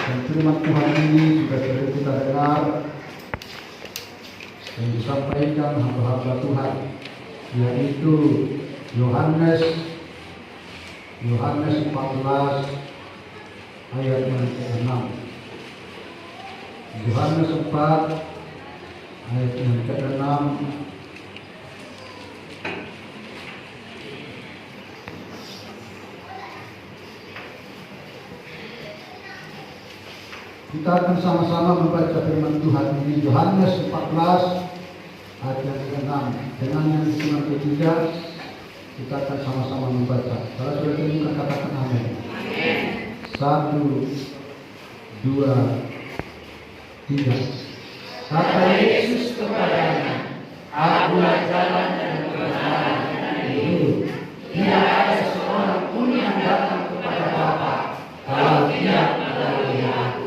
Dan firman Tuhan ini sudah sering kita dengar yang disampaikan hamba-hamba Tuhan, yaitu Yohanes 14 ayat yang ke-6. Yohanes 4 ayat yang ke-6. Kita akan sama-sama membaca firman Tuhan ini, Yohanes 14 ayat yang ke-6. Dengan yang hitungan ketiga kita akan sama-sama membaca. Kalau sudah terbuka katakan amin. 1, 2, 3. Kata Yesus kepadanya, Akulah jalan dan kebenaran dan hidup. Tidak ada seorang pun yang datang kepada Bapa kalau tidak melalui Aku.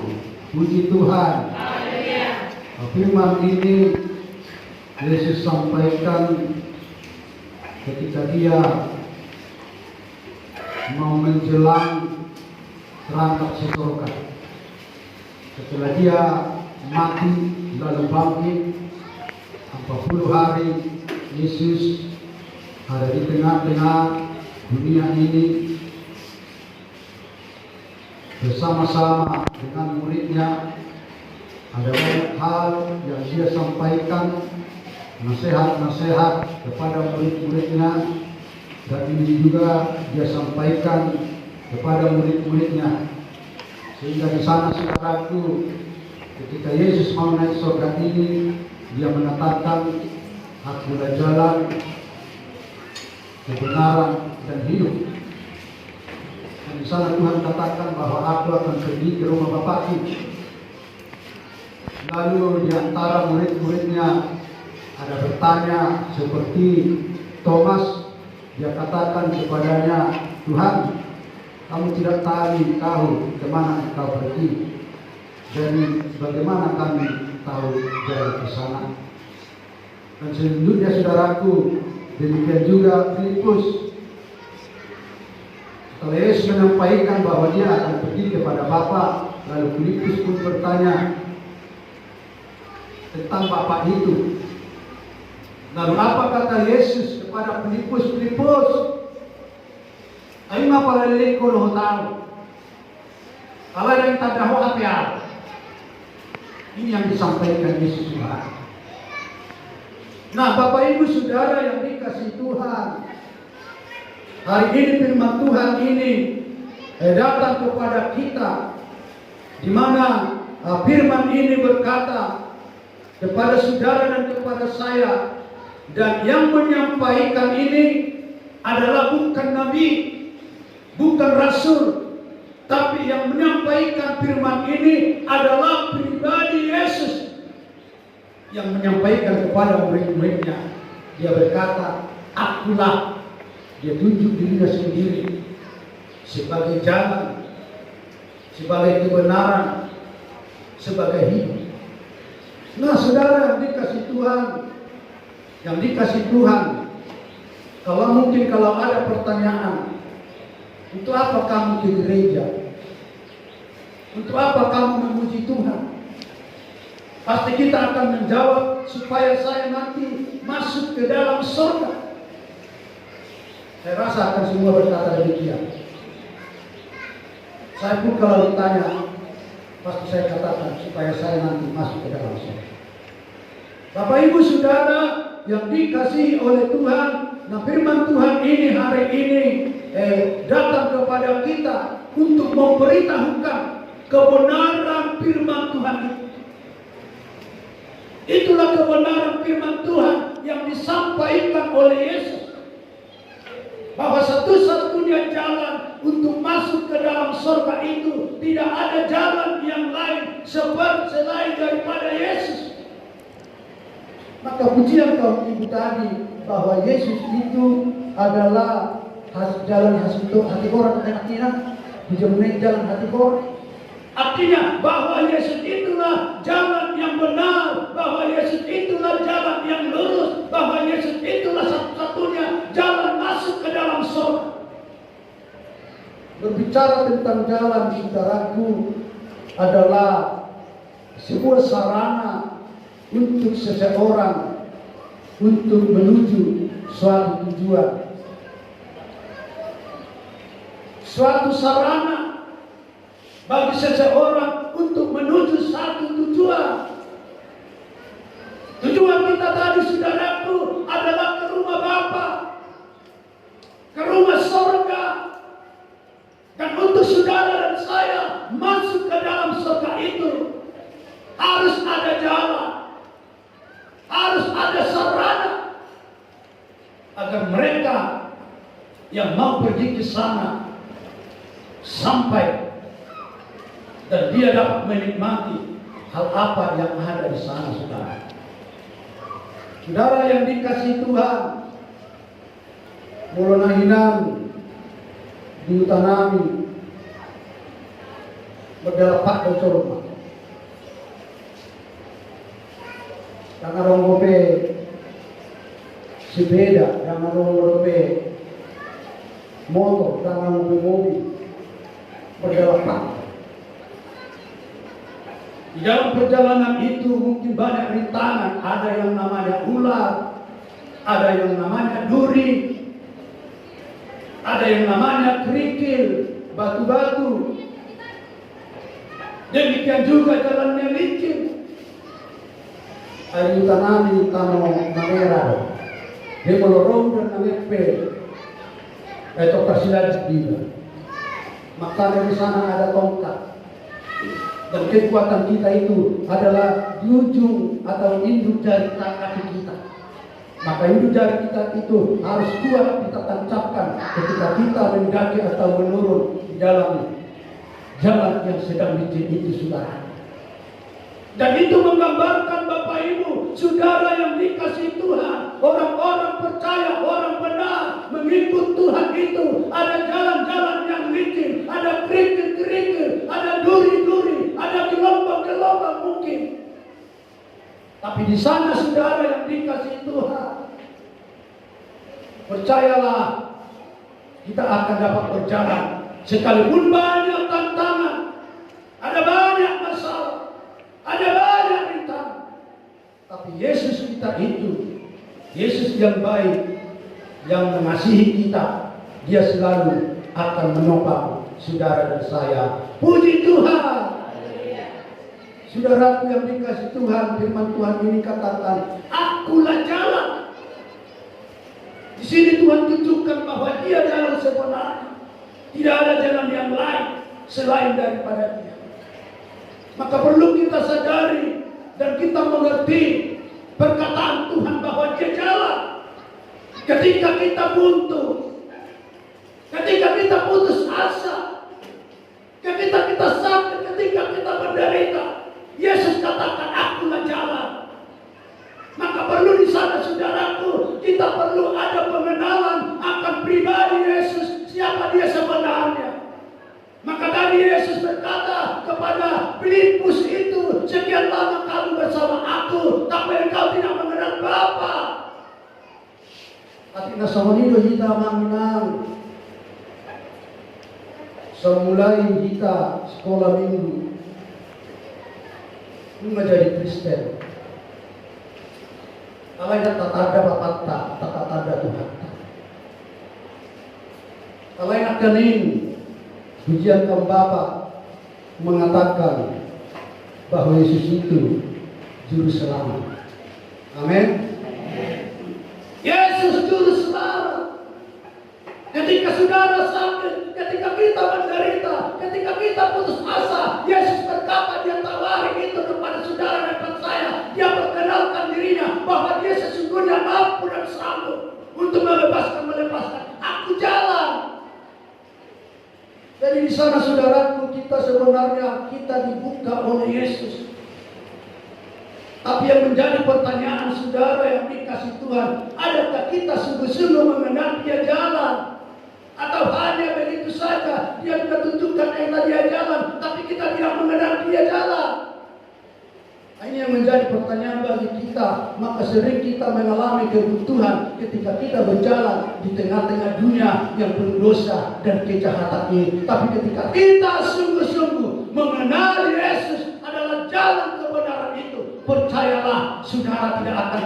Puji Tuhan. Firman ini Yesus sampaikan ketika dia mau menjelang terangkat surga. Setelah dia mati lalu bangkit 40 hari, Yesus ada di tengah-tengah dunia ini bersama-sama dengan muridnya. Ada banyak hal yang dia sampaikan, nasihat-nasihat kepada murid-muridnya, dan ini juga dia sampaikan kepada murid-muridnya. Sehingga di sana, saudaraku, ketika Yesus mau naik surga ini, dia mengatakan, Akulah jalan, kebenaran, dan hidup. Dan di sana Tuhan katakan bahwa aku akan pergi ke rumah Bapakku. Lalu di antara murid-muridnya ada bertanya seperti Thomas, dia katakan kepadanya, Tuhan, kamu tidak tahu kemana engkau pergi, jadi bagaimana kami tahu jalan ke sana? Dan selanjutnya saudaraku, demikian juga Filipus. Setelah Yesus menyampaikan bahwa dia akan pergi kepada Bapa, lalu Filipus pun bertanya tentang Bapa itu. Lalu apa kata Yesus kepada Filipus? Filipus, ayo apa lele ko lo tahu? Kalau ada yang tak tahu apa? Ini yang disampaikan Yesus juga. Nah, Bapak Ibu Saudara yang dikasihi Tuhan, hari ini firman Tuhan ini datang kepada kita, di mana firman ini berkata kepada saudara dan kepada saya, dan yang menyampaikan ini adalah bukan nabi, bukan rasul, tapi yang menyampaikan firman ini adalah pribadi Yesus yang menyampaikan kepada murid-muridnya. Dia berkata, Akulah. Dia tunjuk dirinya sendiri sebagai jalan, sebagai kebenaran, sebagai hidup. Nah, saudara yang dikasih Tuhan, kalau ada pertanyaan, untuk apa kamu ke gereja? Untuk apa kamu memuji Tuhan? Pasti kita akan menjawab, supaya saya nanti masuk ke dalam surga. Saya rasa akan semua berkata demikian. Saya pun kalau ditanya, pasti saya katakan, supaya saya nanti masuk ke dalam surga. Bapak Ibu Saudara yang dikasihi oleh Tuhan, nah firman Tuhan ini hari ini datang kepada kita untuk memberitahukan kebenaran firman Tuhan itu. Itulah kebenaran firman Tuhan yang disampaikan oleh Yesus, bahwa satu-satunya jalan untuk masuk ke dalam surga itu tidak ada jalan yang lain selain daripada Yesus. Maka pujian kaum ibu tadi bahwa Yesus itu adalah jalan hati orang dan akhirnya dijemur jalan hati orang. Artinya bahwa Yesus itulah jalan yang benar, bahwa Yesus itulah jalan yang lurus, bahwa Yesus itulah satu-satunya jalan masuk ke dalam surga. Berbicara tentang jalan, saudaraku, adalah sebuah sarana untuk seseorang untuk menuju suatu tujuan. Suatu sarana bagi seseorang untuk menuju satu tujuan. Tujuan kita tadi, saudaraku, adalah ke rumah Bapa, ke rumah surga. Dan untuk saudara dan saya masuk ke dalam surga itu harus ada jalan, harus ada sarana agar mereka yang mau pergi ke sana sampai dan dia dapat menikmati hal apa yang ada di sana, saudara. Saudara yang dikasihi Tuhan, mulai hinan diutanami berdalapak dan coroma. Karena orang gope sepeda, jangan orang gope motor, jangan gope mobil berdalapak. Di dalam perjalanan itu mungkin banyak rintangan, ada yang namanya ular, ada yang namanya duri, ada yang namanya kerikil, batu-batu. Demikian juga jalannya licin. Ayu tanami tano manera, dia melorong dan nangepe, itu persilat juga. Makanya di sana ada tongkat. Dan kekuatan kita itu adalah di ujung atau induk jari kaki kita. Maka induk jari kita itu harus kuat kita tancapkan ketika kita mendaki atau menurun di dalam jalan yang sedang licin itu, saudara. Dan itu menggambarkan Bapak Ibu, saudara yang dikasihi Tuhan, orang-orang percaya, orang benar mengikut Tuhan itu. Ada jalan-jalan yang licin, ada kerikil-kerikil, ada duri-duri, ada gelombang-gelombang mungkin. Tapi di sana saudara yang dikasihi Tuhan, percayalah kita akan dapat berjalan. Sekalipun banyak tantangan, ada banyak masalah, ada banyak rintangan, tapi Yesus kita itu, Yesus yang baik, yang mengasihi kita, dia selalu akan menopang saudara dan saya. Puji Tuhan. Saudaraku yang dikasihi Tuhan, firman Tuhan ini katakan, akulah jalan. Di sini Tuhan tunjukkan bahwa dia jalan sebenarnya. Tidak ada jalan yang lain selain daripada dia. Maka perlu kita sadari dan kita mengerti perkataan Tuhan bahwa dia jalan. Ketika kita buntu, ketika kita putus asa, ketika kita sakit, ketika kita menderita, Yesus katakan, akulah jalan. Maka perlu di sana, saudaraku, kita perlu ada pengenalan akan pribadi Yesus, siapa dia sebenarnya. Maka tadi Yesus berkata kepada Filipus itu, sekian lama kamu bersama aku, tapi engkau tidak mengenal Bapa. Tapi nasamanido kita mengenal. Semulai kita sekolah minggu menjadi Kristen. Kalau tak ada bapak tak ada Tuhan. Kalau nak kening pujian kaum Bapa mengatakan bahwa Yesus itu juru selamat. Amin. Yesus juru selamat. Ketika saudara sakit, ketika kita menderita, ketika kita putus asa, Yesus berkata, dia tawari itu kepada saudara dan saya. Dia perkenalkan dirinya bahwa dia sesungguhnya mampu dan sanggup untuk melepaskan. Aku jalan. Jadi di sana saudaraku, kita sebenarnya kita dibuka oleh Yesus. Tapi yang menjadi pertanyaan saudara yang dikasihi Tuhan, adakah kita sungguh-sungguh mengenal dia jalan? Atau hanya begitu saja dia juga tunjukkan dia jalan, tapi kita tidak mengenal dia jalan? Ini yang menjadi pertanyaan bagi kita. Maka sering kita mengalami kebutuhan ketika kita berjalan di tengah-tengah dunia yang penuh dosa dan kejahatan ini. Tapi ketika kita sungguh-sungguh mengenal Yesus,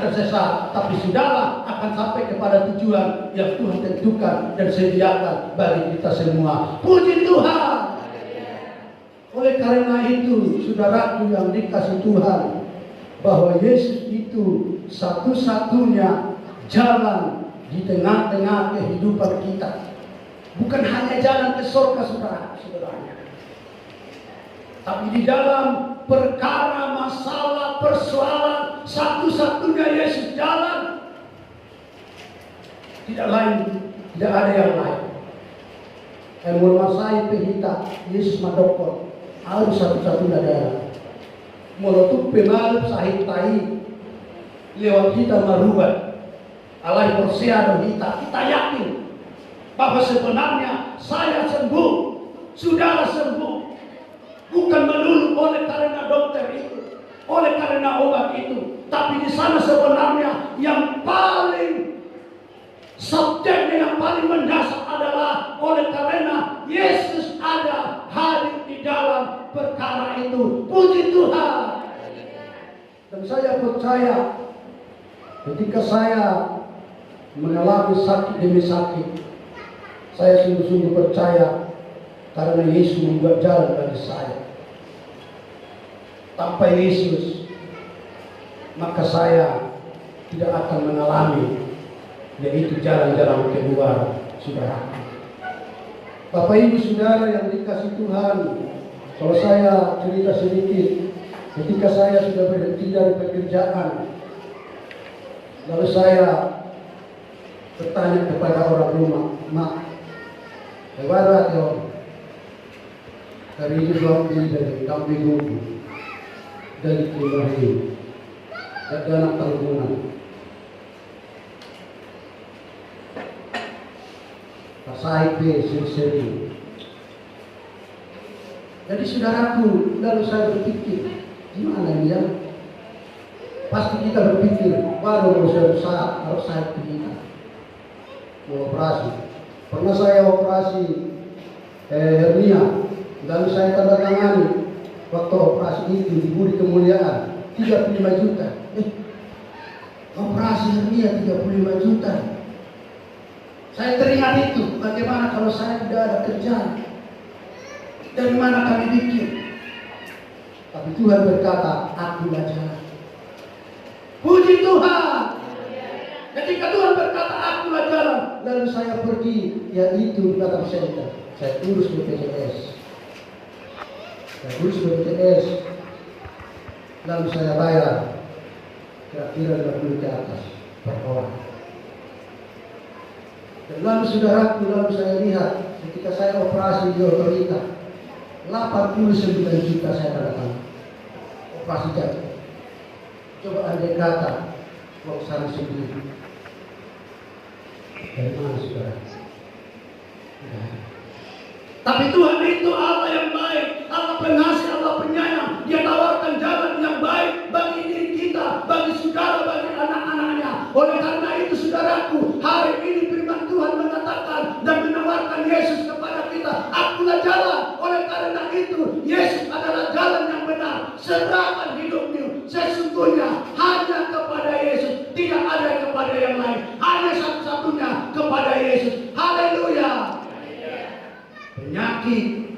tersesat, tapi sudahlah akan sampai kepada tujuan yang Tuhan tentukan dan sediakan bagi kita semua. Puji Tuhan. Oleh karena itu, saudaraku yang dikasih Tuhan, bahwa Yesus itu satu-satunya jalan di tengah-tengah kehidupan kita. Bukan hanya jalan ke surga, saudara-saudaranya, tapi di dalam perkara, masalah, persoalan, satu-satunya Yesus jalan. Tidak lain, tidak ada yang lain. Yang menguasai pehita, Yesus madokon, harus satu-satunya jalan. Molotup pemalep sahih tai, lewat kita merubah, alai persiadan kita yakin bahwa sebenarnya saya sembuh, saudara sembuh, bukan melulu oleh karena dokter itu, oleh karena obat itu, tapi di sana sebenarnya yang paling subjeknya, yang paling mendasar adalah oleh karena Yesus ada hadir di dalam perkara itu. Puji Tuhan. Dan saya percaya ketika saya mengalami sakit demi sakit, saya sungguh-sungguh percaya karena Yesus membuat jalan bagi saya. Tanpa Yesus, maka saya tidak akan mengalami yaitu jalan-jalan keluar, saudara. Bapak Ibu Saudara yang dikasih Tuhan, kalau saya cerita sedikit, ketika saya sudah berhenti dari pekerjaan, lalu saya bertanya kepada orang rumah, "Mak, bagaimana yo? Dari itu suami dari kami dulu, dari keluarga, dari anak tanggungan. Pasai pe seri. Jadi saudaraku, lalu saya berpikir, gimana dia? Pasti kita berpikir, baru usaha harus saya kita mau operasi. Pernah saya operasi hernia, lalu saya tanda tangani waktu operasi itu di Budi Kemuliaan 35 juta. Operasi hernia 35 juta. Saya teringat itu, bagaimana kalau saya tidak ada kerjaan, dari mana kami bikin? Tapi Tuhan berkata, akulah jalan. Puji Tuhan. Ketika Tuhan berkata, akulah jalan, lalu saya pergi, yaitu datang center. Saya urus BPJS. Lalu saya bayar kira-kira 20 ke atas per orang. Dan lalu saudaraku, lalu saya lihat ketika saya operasi di otorita 89 juta saya datang operasi jantung. Coba andai kata uang sana sendiri, dari mana saudara? Tapi Tuhan itu Allah yang baik, Allah pengasih, Allah penyayang. Dia tawarkan jalan yang baik bagi diri kita, bagi saudara, bagi anak-anaknya. Oleh karena itu saudaraku, hari ini firman Tuhan mengatakan dan menawarkan Yesus kepada kita. Akulah jalan. Oleh karena itu Yesus adalah jalan yang benar. Serahkan hidupmu sesungguhnya hanya kepada Yesus, tidak ada kepada yang lain. Hanya satu-satunya kepada Yesus. Haleluya. Penyakit,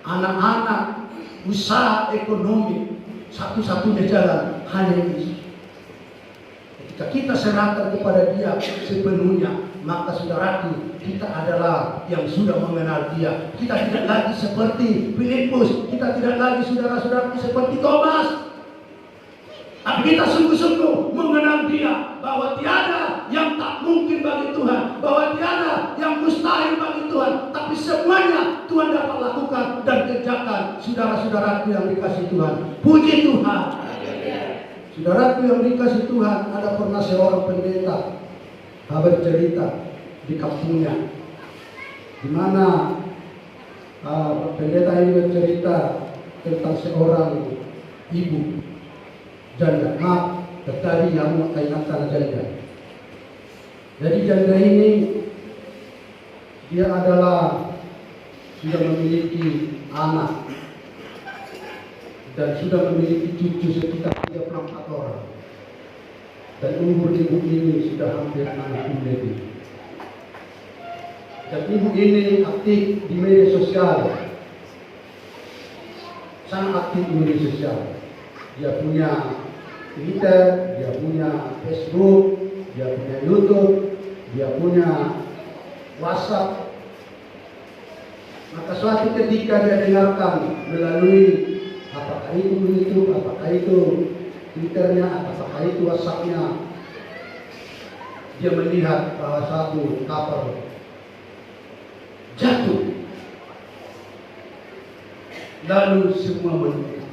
anak-anak, usaha ekonomi, satu-satunya jalan hanya Yesus. Ketika kita serahkan kepada Dia sepenuhnya, maka saudaraku, kita adalah yang sudah mengenal Dia. Kita tidak lagi seperti Filipus, kita tidak lagi saudara-saudaraku seperti Thomas. Tapi kita sungguh-sungguh mengenal Dia, bahwa tiada yang tak mungkin bagi Tuhan, bahwa tiada yang mustahil bagi Tuhan, tapi semuanya Tuhan dapat lakukan dan kerjakan. Saudara-saudaraku yang dikasih Tuhan, puji Tuhan. Saudaraku yang dikasih Tuhan, ada pernah seorang pendeta bercerita di kampungnya, di mana pendeta ini bercerita tentang seorang ibu janda, tetapi yang mengkaitkan janda. Jadi janda ini dia adalah sudah memiliki anak dan sudah memiliki cucu sekitar 34 orang. Dan umur ibu ini sudah hampir 60 lebih. Dan ibu ini aktif di media sosial, sangat aktif di media sosial. Dia punya Twitter, dia punya Facebook, dia punya YouTube, dia punya WhatsApp. Maka suatu ketika dia dengarkan melalui apakah itu YouTube, apakah itu Twitternya, apakah itu WhatsAppnya, dia melihat bahwa satu kapal jatuh, lalu semua meninggal.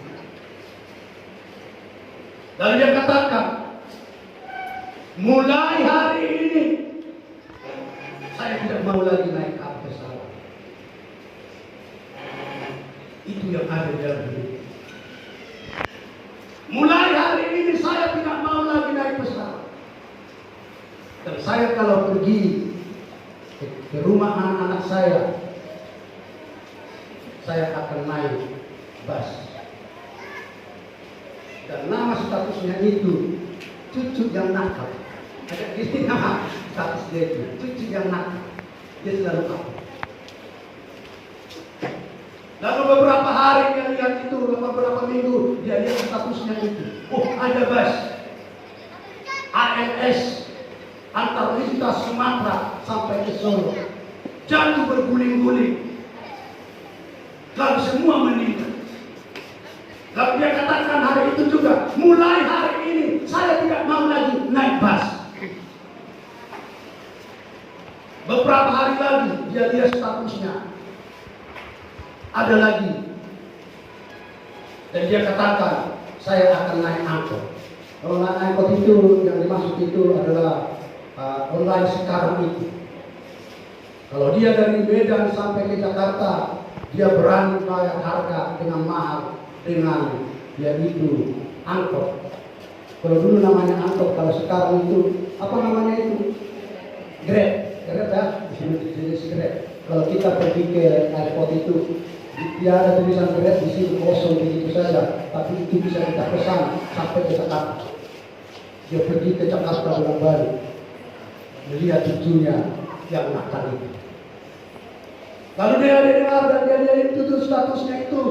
Lalu dia katakan, mulai hari ini saya tidak mau lagi naik kapal pesawat. Itu yang ada di dalam hidup. Mulai hari ini saya tidak mau lagi naik pesawat. Dan saya kalau pergi ke rumah anak-anak saya akan naik bus. Dan nama statusnya itu cucu yang nakal. Ada gini nama status dia itu, cucu yang nakal. Dia selalu apa? Lalu beberapa hari dia lihat itu, beberapa minggu dia lihat statusnya itu. Oh, ada bus ALS antar lintas Sumatera sampai ke Solo, jatuh berguling-guling, lalu semua meninggal. Lalu dia katakan hari itu juga, mulai hari ini saya tidak mau lagi naik bus. Beberapa hari lagi dia lihat statusnya, ada lagi, dan dia katakan saya akan naik angkot. Kalau naik angkot itu yang dimaksud itu adalah online sekarang itu. Kalau dia dari Medan sampai ke Jakarta, dia berani bayar harga dengan mahal dengan yaitu angkot. Kalau dulu namanya angkot, kalau sekarang itu apa namanya itu? Grab ya, jenis Grab. Kalau kita pergi ke airport itu, dia ada tulisan Grab di sini kosong begitu saja, tapi itu bisa kita pesan sampai ke Jakarta. Dia pergi ke Jakarta bolak-balik, melihat cucunya yang nakal itu. Lalu dia dengar dan dia lihat itu statusnya itu.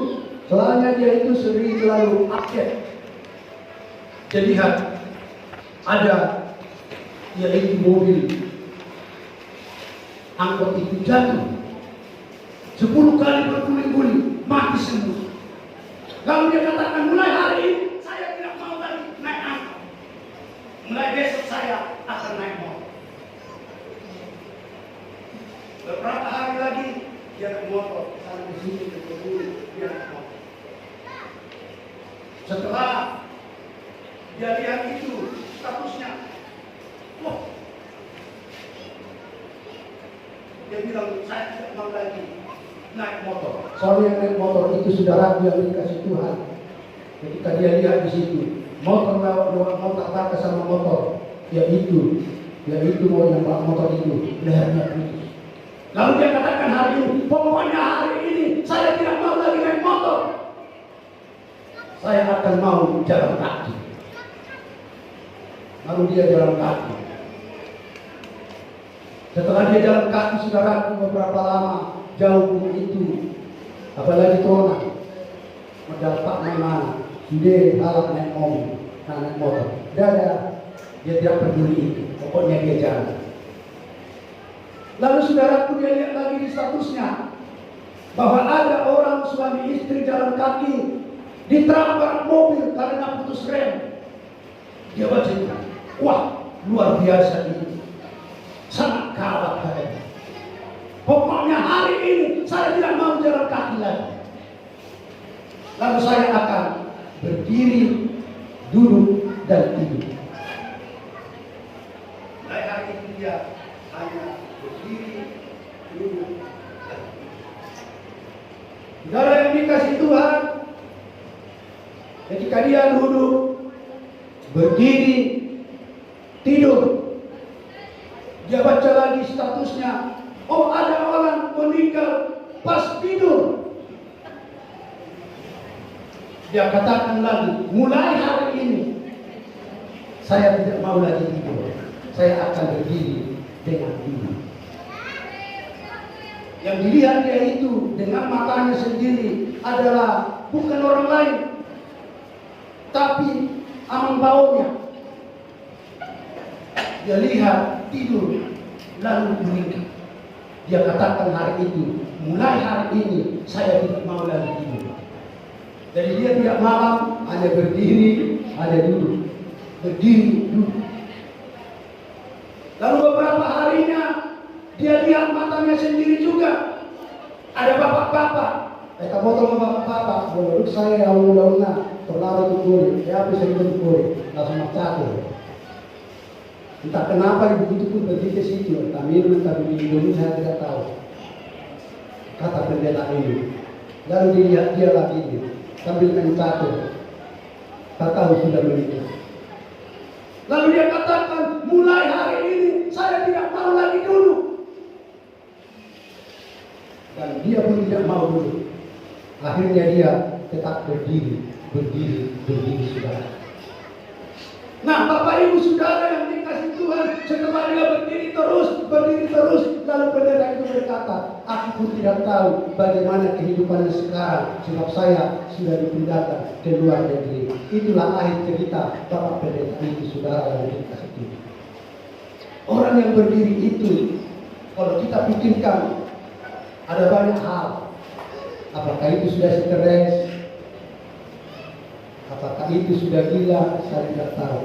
Soalnya dia itu selalu update. Dia lihat ada yaitu mobil angkot itu jatuh 10 kali berguling-guling, mati semua. Lalu dia katakan, mulai hari ini saya tidak mau lagi naik angkot. Mulai besok saya akan naik motor. Beberapa hari lagi dia naik motor, sampai sini ke sini dia naik motor. Setelah dia lihat itu statusnya, wah, dia bilang saya tidak mau lagi naik motor. Soalnya naik motor itu sudah ragu yang dikasih Tuhan. Ketika dia lihat di situ, motor tak sama motor, yaitu mau yang bawa motor itu lehernya putus. Lalu dia katakan hari ini, pokoknya hari ini saya tidak mau lagi naik motor. Saya akan mau jalan kaki. Lalu dia jalan kaki. Setelah dia jalan kaki sudah ragu beberapa lama, jauh itu, apalagi corona, mendapat mana, dia alat naik mobil, naik motor. Dia tidak peduli itu, pokoknya dia jalan. Lalu saudaraku dia lihat lagi di statusnya bahwa ada orang suami istri jalan kaki ditabrak mobil karena putus rem. Dia baca, wah luar biasa ini, sangat kalah hari. Pokoknya hari ini saya tidak mau jalan kaki lagi. Lalu saya akan berdiri, duduk dan tidur. Mulai hari ini dia hanya berdiri, duduk dan tidur. Saudara yang dikasih Tuhan, ketika dia duduk, berdiri, tidur, dia baca lagi statusnya. Oh, ada orang meninggal pas tidur. Dia katakan lagi, mulai hari ini Saya tidak mau lagi tidur. Saya akan berdiri dengan ini. Yang dilihat dia itu dengan matanya sendiri adalah bukan orang lain, tapi amang baunya. Dia lihat tidur lalu meninggal. Dia katakan hari itu, mulai hari ini saya tidak mau lagi tidur. Jadi dia tidak malam, hanya berdiri, hanya duduk, berdiri, duduk. Lalu beberapa harinya dia lihat matanya sendiri juga. Ada bapak-bapak. Mereka potong bapak-bapak. Menurut saya daun-daunnya terlalu itu kulit. Ya bisa itu kulit. Langsung macam. Entah kenapa begitu pun pergi ke situ. Entah minum, entah minum, saya tidak tahu. Kata pendeta ini. Lalu dilihat dia lagi ini. Sambil mencatu. Tak tahu sudah meninggal. Lalu dia katakan, mulai hari ini saya tidak mau lagi duduk. Dan dia pun tidak mau duduk. Akhirnya dia tetap berdiri saudara. Nah, Bapak Ibu Saudara yang dikasih Tuhan, setelah dia berdiri terus, lalu pendeta itu berkata, aku pun tidak tahu bagaimana kehidupannya sekarang, sebab saya sudah dipindahkan ke luar negeri. Itulah akhir cerita Bapak pendeta itu, saudara yang dikasih Tuhan. Orang yang berdiri itu, kalau kita pikirkan, ada banyak hal. Apakah itu sudah stres? Apakah itu sudah gila? Saya tidak tahu.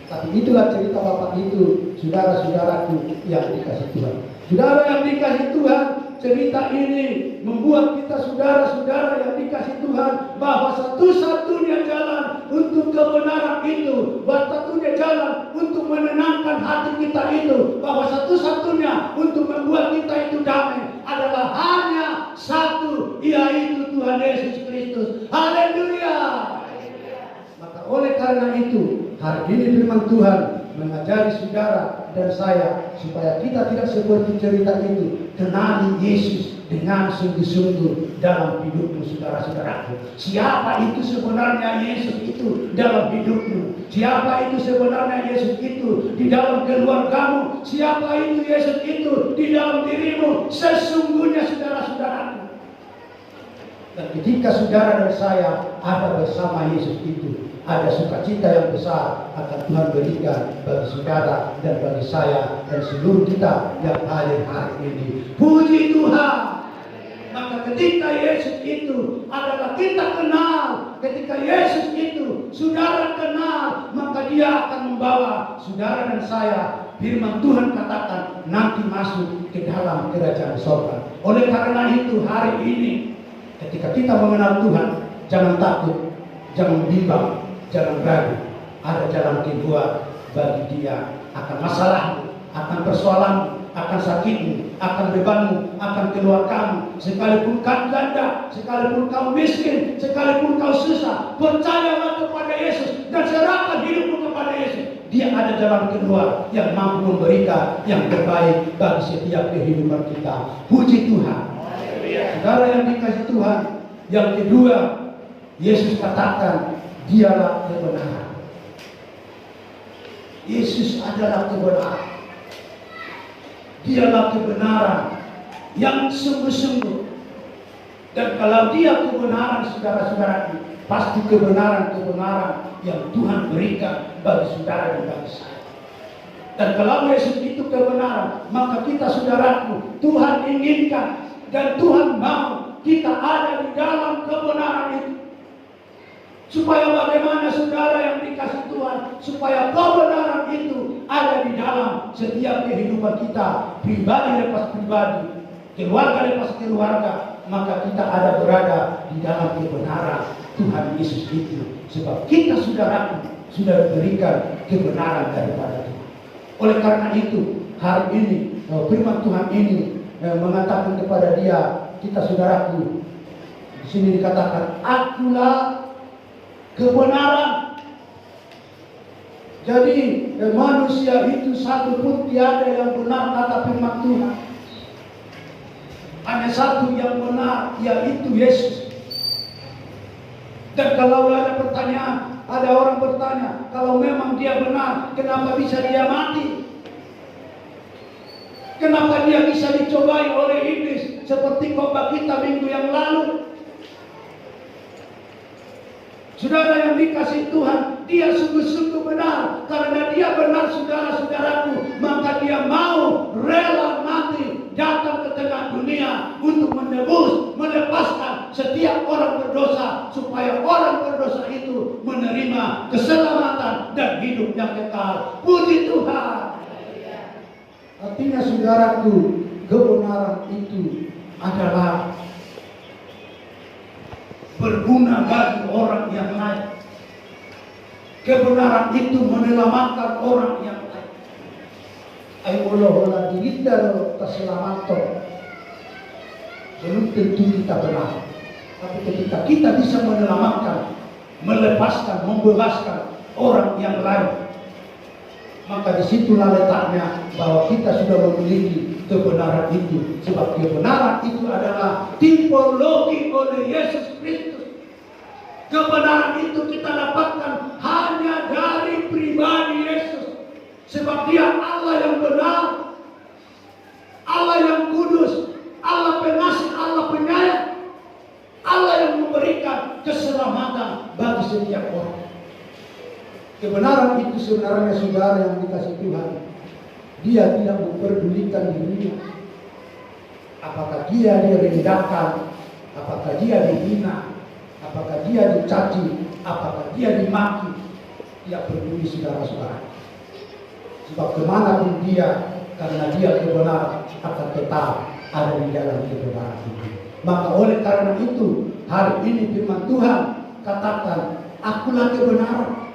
Tapi itulah cerita Bapak itu, saudara-saudaraku yang dikasih Tuhan. Saudara yang dikasih Tuhan, cerita ini membuat kita saudara-saudara yang dikasih Tuhan bahwa satu-satunya jalan untuk kebenaran itu, satu-satunya jalan untuk menenangkan hati kita itu, bahwa satu-satunya untuk membuat kita itu damai adalah hanya satu, yaitu Tuhan Yesus Kristus. Haleluya. Maka oleh karena itu, hari ini firman Tuhan mengajari saudara dan saya supaya kita tidak seperti cerita itu, kenali Yesus dengan sungguh-sungguh dalam hidupmu, saudara-saudaraku. Siapa itu sebenarnya Yesus itu dalam hidupmu? Siapa itu sebenarnya Yesus itu di dalam keluargamu? Siapa itu Yesus itu di dalam dirimu? Sesungguhnya, saudara-saudaraku. Dan ketika saudara dan saya ada bersama Yesus itu, ada sukacita yang besar akan Tuhan berikan bagi saudara dan bagi saya dan seluruh kita yang hadir hari ini. Puji Tuhan. Maka ketika Yesus itu adalah kita kenal, ketika Yesus itu saudara kenal, maka dia akan membawa saudara dan saya, firman Tuhan katakan, nanti masuk ke dalam kerajaan surga. Oleh karena itu hari ini, ketika kita mengenal Tuhan, jangan takut, jangan bimbang, jangan ragu. Ada jalan keluar bagi dia. Akan masalahmu, akan persoalanmu, akan sakitmu, akan bebanmu, akan keluargamu. Sekalipun kau janda, sekalipun kau miskin, sekalipun kau susah, percayalah kepada Yesus dan serahkan hidupmu kepada Yesus. Dia ada jalan keluar yang mampu memberikan yang terbaik bagi setiap kehidupan kita. Puji Tuhan. Saudara yang dikasih Tuhan, yang kedua, Yesus katakan, dialah kebenaran. Yesus adalah kebenaran. Dialah kebenaran yang sungguh-sungguh. Dan kalau dia kebenaran, saudara-saudara, pasti kebenaran-kebenaran yang Tuhan berikan bagi saudara dan bagi saya. Dan kalau Yesus itu kebenaran, maka kita, saudaraku, Tuhan inginkan dan Tuhan mau kita ada di dalam kebenaran itu. Supaya bagaimana saudara yang dikasih Tuhan, supaya kebenaran itu ada di dalam setiap kehidupan kita, pribadi lepas pribadi, keluarga lepas keluarga, maka kita ada berada di dalam kebenaran Tuhan Yesus itu. Sebab kita, saudaraku, sudah diberikan kebenaran daripada Tuhan. Oleh karena itu, hari ini firman Tuhan ini mengatakan kepada dia, kita, saudaraku, di sini dikatakan, akulah kebenaran. Jadi manusia itu satu pun tiada yang benar, kata firman Tuhan. Hanya satu yang benar, yaitu Yesus. Dan kalau ada pertanyaan, ada orang bertanya, kalau memang dia benar, kenapa bisa dia mati? Kenapa dia bisa dicobai oleh iblis seperti khotbah kita minggu yang lalu? Saudara yang dikasihi Tuhan, dia sungguh-sungguh benar. Karena dia benar, saudara-saudaraku, maka dia mau rela mati, datang ke tengah dunia untuk menebus, melepaskan setiap orang berdosa, supaya orang berdosa itu menerima keselamatan dan hidup yang kekal. Puji Tuhan. Artinya saudaraku, kebenaran itu adalah berguna bagi orang yang lain. Kebenaran itu menyelamatkan orang yang lain. Ayo olah diri dalam keselamatan. Belum tentu kita benar. Tapi ketika kita bisa menyelamatkan, melepaskan, membebaskan orang yang lain, maka disitulah letaknya bahwa kita sudah memiliki kebenaran itu. Sebab kebenaran itu adalah tipologi oleh Yesus Kristus. Kebenaran itu kita dapatkan hanya dari pribadi Yesus. Sebab dia Allah yang benar, Allah yang kudus, Allah pengasih, Allah penyayang, Allah yang memberikan keselamatan bagi setiap orang. Kebenaran itu sebenarnya saudara yang dikasih Tuhan, dia tidak memperdulikan dirinya. Apakah dia direndahkan, apakah dia dihina, apakah dia dicaci, apakah dia dimaki, tidak peduli saudara-saudara. Sebab kemanapun dia, karena dia kebenaran, akan tetap ada di dalam kebenaran itu. Maka oleh karena itu, hari ini firman Tuhan katakan, akulah kebenaran.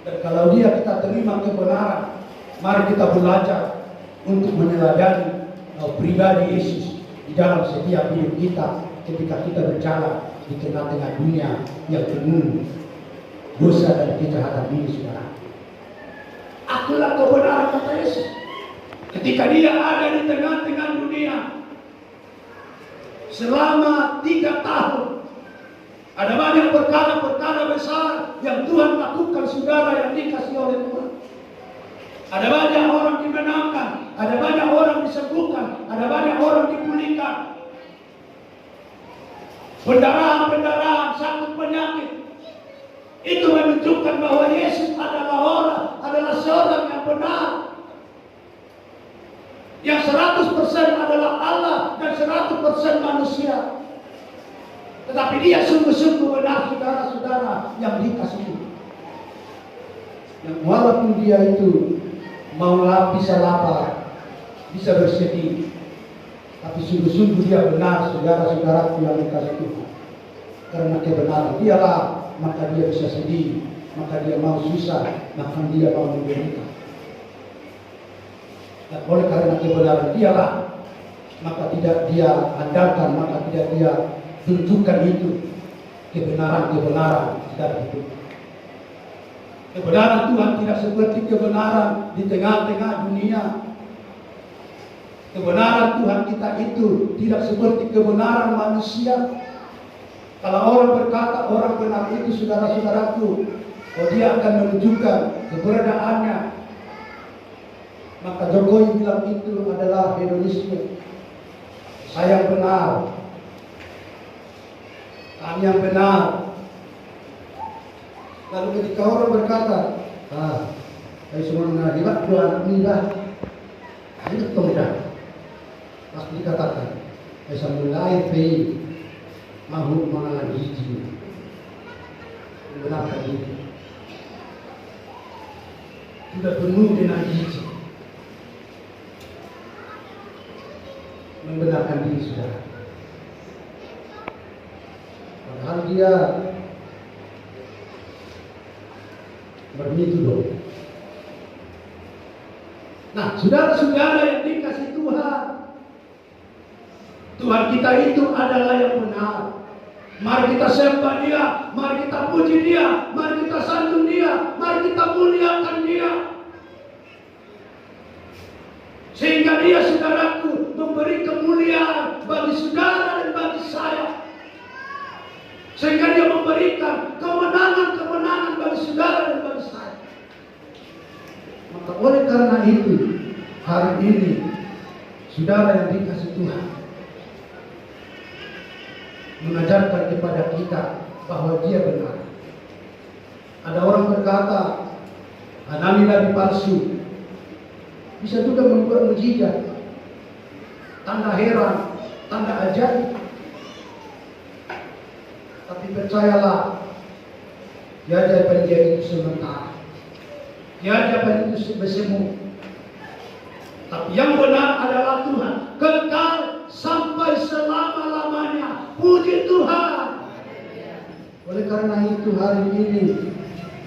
Dan kalau dia kita terima kebenaran, mari kita belajar untuk meneladani pribadi Yesus di dalam setiap hidup kita ketika kita berjalan di tengah-tengah dunia yang penuh dosa dan kejahatan ini, saudara. Akulah kebenaran, kata Yesus. Ketika dia ada di tengah-tengah dunia selama 3 tahun, ada banyak perkara-perkara besar yang Tuhan lakukan, saudara yang dikasihi oleh Tuhan. Ada banyak orang dimenangkan, ada banyak orang disembuhkan, ada banyak orang dipulihkan. Pendarahan-pendarahan, sakit penyakit. Itu menunjukkan bahwa Yesus adalah seorang yang benar. Yang 100% adalah Allah dan 100% manusia. Tetapi dia sungguh-sungguh benar, saudara-saudara yang dikasihi. Yang walaupun dia itu bisa lapar, bisa bersedih, tapi sungguh-sungguh dia benar, saudara-saudaraku yang dikasihi Tuhan. Karena kebenaran dialah, maka dia bisa sedih, maka dia mau susah, maka dia mau menderita. Dan oleh karena kebenaran dialah, maka tidak dia andalkan, maka tidak dia tunjukkan itu kebenaran-kebenaran dalam hidup. Kebenaran Tuhan tidak seperti kebenaran di tengah-tengah dunia. Kebenaran Tuhan kita itu tidak seperti kebenaran manusia. Kalau orang berkata orang benar itu, saudara-saudaraku, dia akan menunjukkan keberadaannya. Maka Jokowi bilang itu adalah hedonisme. Saya benar, kami yang benar. Lalu ketika orang berkata, saya semua menarilah dua anak milah, ini kemudian pasti dikatakan, saya mulai pay mahu mengenal hiji, membenarkan ini. Sudah penuh dengan hiji, membenarkan diri saudara. Padahal dia bermitu dong. Nah, saudara-saudara yang dikasihi Tuhan, Tuhan kita itu adalah yang benar. Mari kita sembah Dia, mari kita puji Dia, mari kita sanjung Dia, mari kita muliakan Dia. Sehingga Dia, saudaraku, memberi kemuliaan bagi saudara dan bagi saya. Sehingga Dia memberi memberikan kemenangan-kemenangan bagi saudara dan bagi saya. Maka oleh karena itu, hari ini saudara yang dikasih Tuhan mengajarkan kepada kita bahwa Dia benar. Ada orang berkata, Nabi nabi palsu bisa juga membuat mujizat, tanda heran, tanda ajaib. Tapi percayalah, tiada penjadi itu sementara, tiada itu bersemu. Tapi yang benar adalah Tuhan, kekal sampai selama-lamanya. Puji Tuhan. Oleh karena itu hari ini,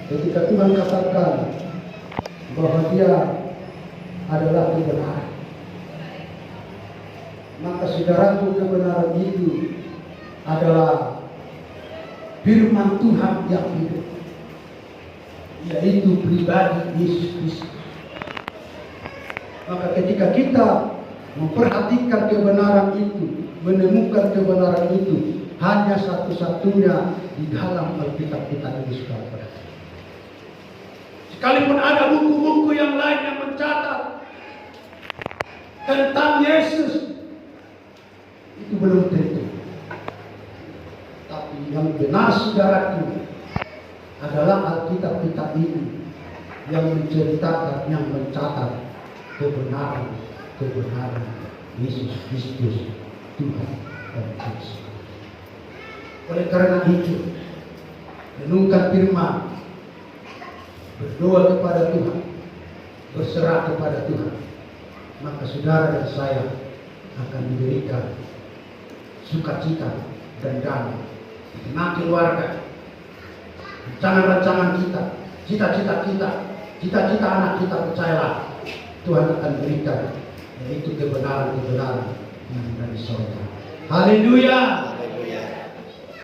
ketika Tuhan katakan bahwa Dia adalah kebenaran, maka saudaraku, kebenaran itu adalah firman Tuhan yang hidup, yaitu pribadi Yesus Kristus. Maka ketika kita memperhatikan kebenaran itu, menemukan kebenaran itu, hanya satu-satunya di dalam Alkitab kita ini, saudara. Sekalipun ada buku-buku yang lain yang mencatat tentang Yesus, itu belum tentu. Tapi yang benar, saudaraku, adalah Alkitab kita ini yang menceritakan, yang mencatat kebenaran Yesus Kristus, Tuhan dan Kristus. Oleh karena itu, renungkan firman, berdoa kepada Tuhan, berserah kepada Tuhan, maka saudara dan saya akan diberikan sukacita dan damai di tengah keluarga, rancangan-rancangan kita, cita-cita kita, cita-cita anak kita. Percayalah, Tuhan akan berikan, yaitu kebenaran-kebenaran yang dari surga. Haleluya.